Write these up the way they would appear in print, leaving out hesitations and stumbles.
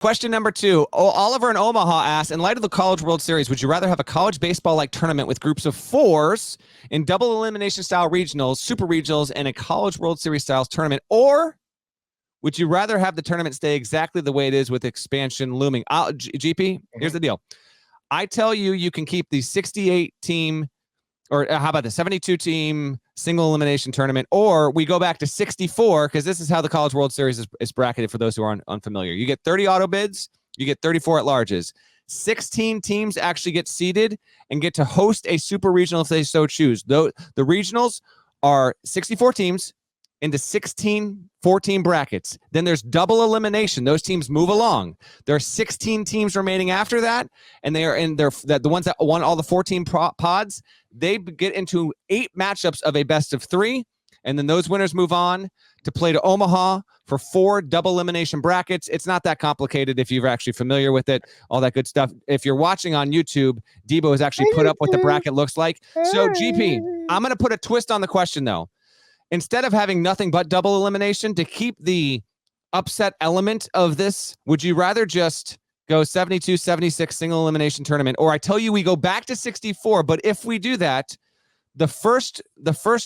Question number 2. Oliver in Omaha asks, in light of the College World Series, would you rather have a college baseball-like tournament with groups of 4s in double elimination style regionals, super regionals, and a College World Series styles tournament, or would you rather have the tournament stay exactly the way it is with expansion looming? GP, here's the deal. I tell you, you can keep the 68-team, or how about the 72-team single elimination tournament, or we go back to 64, because this is how the College World Series is bracketed for those who are unfamiliar. You get 30 auto bids, you get 34 at larges. 16 teams actually get seeded and get to host a super regional if they so choose. Though the regionals are 64 teams into 16 14 brackets. Then there's double elimination. Those teams move along. There are 16 teams remaining after that, and they are in the ones that won all the 14 pods. They get into 8 matchups of a best of 3, and then those winners move on to play to Omaha for 4 double elimination brackets. It's not that complicated if you're actually familiar with it, all that good stuff. If you're watching on YouTube, Debo has actually put up what the bracket looks like. So, GP, I'm going to put a twist on the question, though. Instead of having nothing but double elimination, to keep the upset element of this, would you rather just go 72, 76 single elimination tournament? Or I tell you, we go back to 64, but if we do that, the first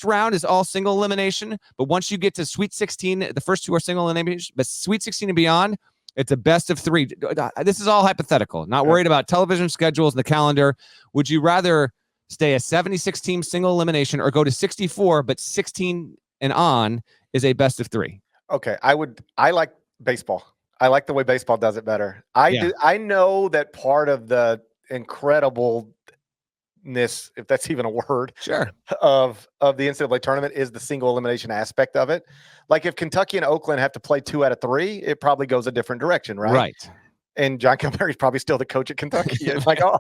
round is all single elimination, but once you get to Sweet 16, the first 2 are single elimination, but Sweet 16 and beyond, it's a best of 3. This is all hypothetical, not worried about television schedules and the calendar. Would you rather stay a 76-team single elimination or go to 64, but 16 and on is a best of 3? Okay, I like baseball. I like the way baseball does it better. I know that part of the incredibleness, if that's even a word, sure, of the NCAA tournament is the single elimination aspect of it. Like if Kentucky and Oakland have to play 2 out of 3, it probably goes a different direction, right? Right. And John Calipari's probably still the coach at Kentucky. It's like, so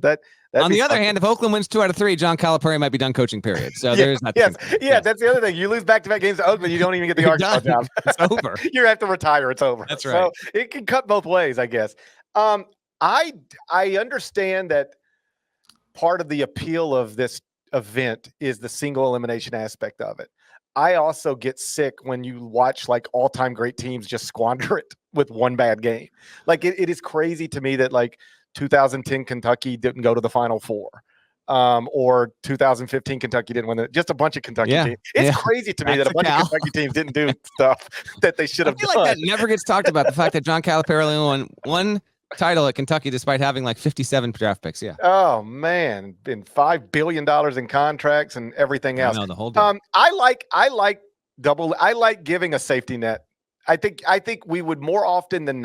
that. On the other hand, if Oakland wins 2 out of 3, John Calipari might be done coaching, period. So there's not. Yes. That's the other thing. You lose back-to-back games to Oakland, you don't even get the Arkansas job. It's over. You have to retire. It's over. That's right. So it can cut both ways, I guess. I understand that part of the appeal of this event is the single elimination aspect of it. I also get sick when you watch like all-time great teams just squander it with one bad game. Like it is crazy to me that like 2010 Kentucky didn't go to the Final Four, or 2015 Kentucky didn't win it. Just a bunch of Kentucky teams. It's crazy to me that a bunch of Kentucky teams didn't do stuff that they should have done. Like that never gets talked about. The fact that John Calipari only won 1 title at Kentucky despite having like 57 draft picks. Yeah. Oh man, been $5 billion in contracts and everything else. I know the whole deal. I like giving a safety net. I think we would more often than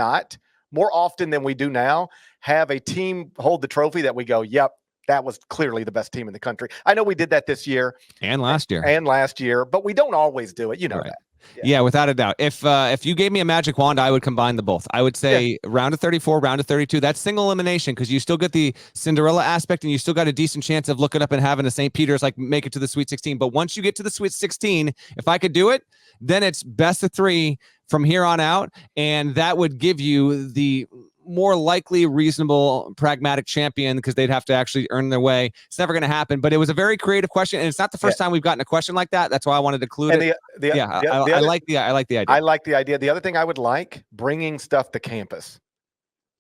we do now, have a team hold the trophy that we go, yep, that was clearly the best team in the country. I know we did that this year and last year, but we don't always do it. You know that. Yeah, without a doubt. If you gave me a magic wand, I would combine the both. I would say round of 34, round of 32. That's single elimination because you still get the Cinderella aspect and you still got a decent chance of looking up and having a St. Peter's like make it to the Sweet 16. But once you get to the Sweet 16, if I could do it, then it's best of 3 from here on out, and that would give you the more likely reasonable pragmatic champion because they'd have to actually earn their way. It's never going to happen, but it was a very creative question, and it's not the first time we've gotten a question like that. That's why I wanted to include it. I like the idea. I like the idea. The other thing I would like, bringing stuff to campus.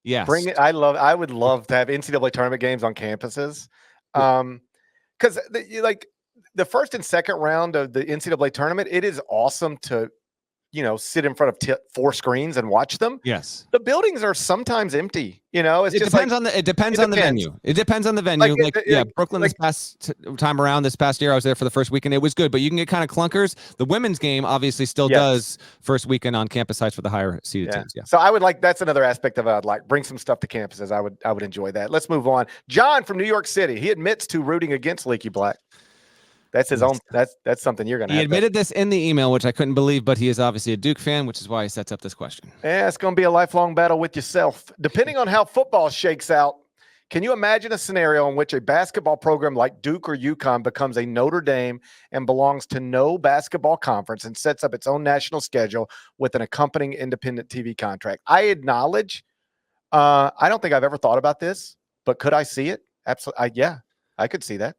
Yes. Bring it. I would love to have NCAA tournament games on campuses. Because the first and second round of the NCAA tournament, it is awesome to sit in front of 4 screens and watch them. Yes. The buildings are sometimes empty. It depends on the venue. It depends on the venue. Brooklyn this past time around, this past year, I was there for the first weekend. It was good, but you can get kind of clunkers. The women's game obviously still does first weekend on campus sites for the higher seeded teams. Yeah. So I would that's another aspect of it. I'd like bring some stuff to campuses. I would enjoy that. Let's move on. John from New York City. He admits to rooting against Leaky Black. That's his own. That's something you're going to. He admitted this in the email, which I couldn't believe, but he is obviously a Duke fan, which is why he sets up this question. Yeah, it's going to be a lifelong battle with yourself. Depending on how football shakes out, can you imagine a scenario in which a basketball program like Duke or UConn becomes a Notre Dame and belongs to no basketball conference and sets up its own national schedule with an accompanying independent TV contract? I acknowledge, I don't think I've ever thought about this, but could I see it? Absolutely. I could see that.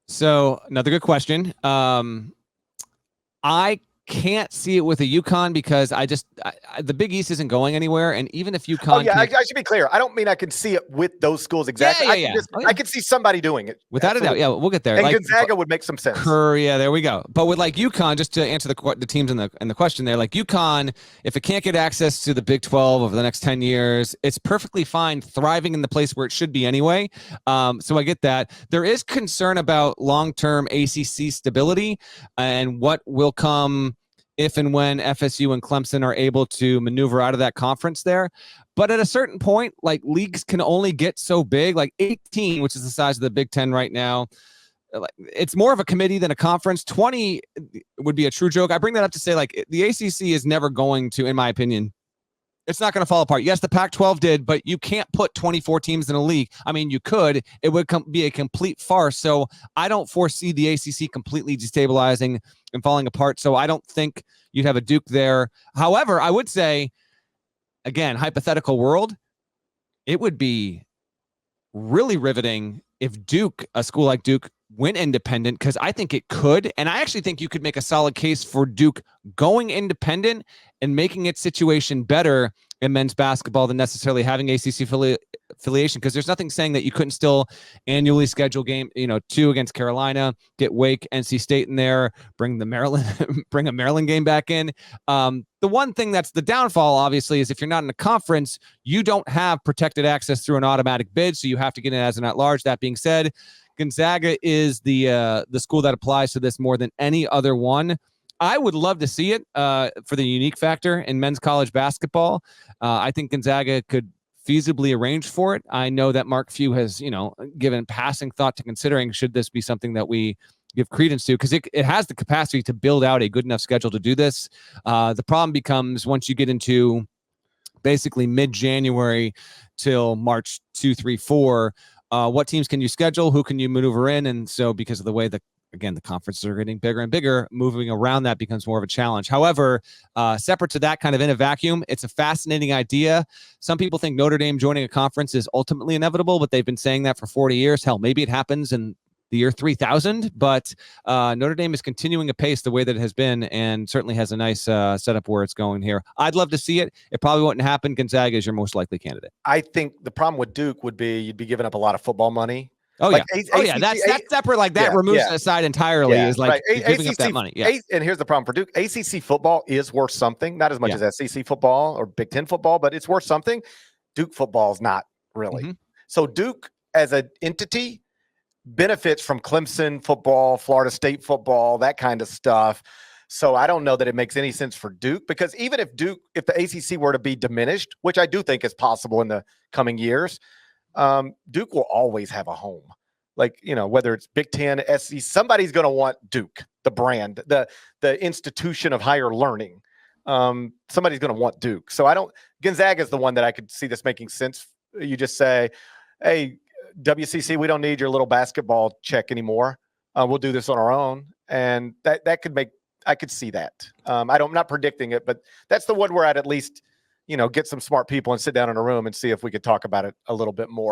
So another good question. I can't see it with a UConn because the Big East isn't going anywhere, and even if UConn, Oh yeah, I should be clear. I don't mean I can see it with those schools exactly. I can see somebody doing it without a doubt. Yeah, we'll get there. And Gonzaga would make some sense. Yeah, there we go. But with like UConn, just to answer the teams in the question there, like UConn, if it can't get access to the Big 12 over the next 10 years, it's perfectly fine thriving in the place where it should be anyway. So I get that. There is concern about long-term ACC stability and what will come if and when FSU and Clemson are able to maneuver out of that conference there. But at a certain point, like leagues can only get so big, like 18, which is the size of the Big 10 right now. It's more of a committee than a conference. 20 would be a true joke. I bring that up to say, like, the ACC is never going to, in my opinion, it's not going to fall apart. Yes, the Pac-12 did, but you can't put 24 teams in a league. I mean, you could. It would be a complete farce. So I don't foresee the ACC completely destabilizing and falling apart. So I don't think you'd have a Duke there. However, I would say, again, hypothetical world, it would be really riveting if Duke, a school like Duke, went independent, because I think it could. And I actually think you could make a solid case for Duke going independent and making its situation better in men's basketball than necessarily having ACC affiliation, because there's nothing saying that you couldn't still annually schedule game, 2 against Carolina, get Wake, NC State in there, bring a Maryland game back in. The one thing that's the downfall, obviously, is if you're not in a conference, you don't have protected access through an automatic bid, so you have to get in as an at-large. That being said, Gonzaga is the school that applies to this more than any other one. I would love to see it for the unique factor in men's college basketball. I think Gonzaga could feasibly arrange for it. I know that Mark Few has, given passing thought to considering should this be something that we give credence to, because it has the capacity to build out a good enough schedule to do this. The problem becomes once you get into basically mid-January till March 2, 3, 4, what teams can you schedule? Who can you maneuver in? And so because of the way the conferences are getting bigger and bigger, moving around that becomes more of a challenge. However, separate to that, kind of in a vacuum, it's a fascinating idea. Some people think Notre Dame joining a conference is ultimately inevitable, but they've been saying that for 40 years. Hell, maybe it happens in the year 3000, but Notre Dame is continuing a pace the way that it has been, and certainly has a nice setup where it's going here. I'd love to see it. It probably wouldn't happen. Gonzaga is your most likely candidate. I think the problem with Duke would be you'd be giving up a lot of football money. Oh, like yeah. That's separate. Like that removes it aside entirely. Is like giving up that money. Yeah. And here's the problem for Duke. ACC football is worth something, not as much as SEC football or Big Ten football, but it's worth something. Duke football is not really. Mm-hmm. So Duke as an entity benefits from Clemson football, Florida State football, that kind of stuff. So I don't know that it makes any sense for Duke, because even if the ACC were to be diminished, which I do think is possible in the coming years, Duke will always have a home. Like, whether it's Big Ten, SEC, somebody's going to want Duke, the brand, the institution of higher learning. Somebody's going to want Duke. So Gonzaga is the one that I could see this making sense. You just say, hey, WCC, we don't need your little basketball check anymore. We'll do this on our own. And that could I could see that. I'm not predicting it, but that's the one where I'd at least, get some smart people and sit down in a room and see if we could talk about it a little bit more.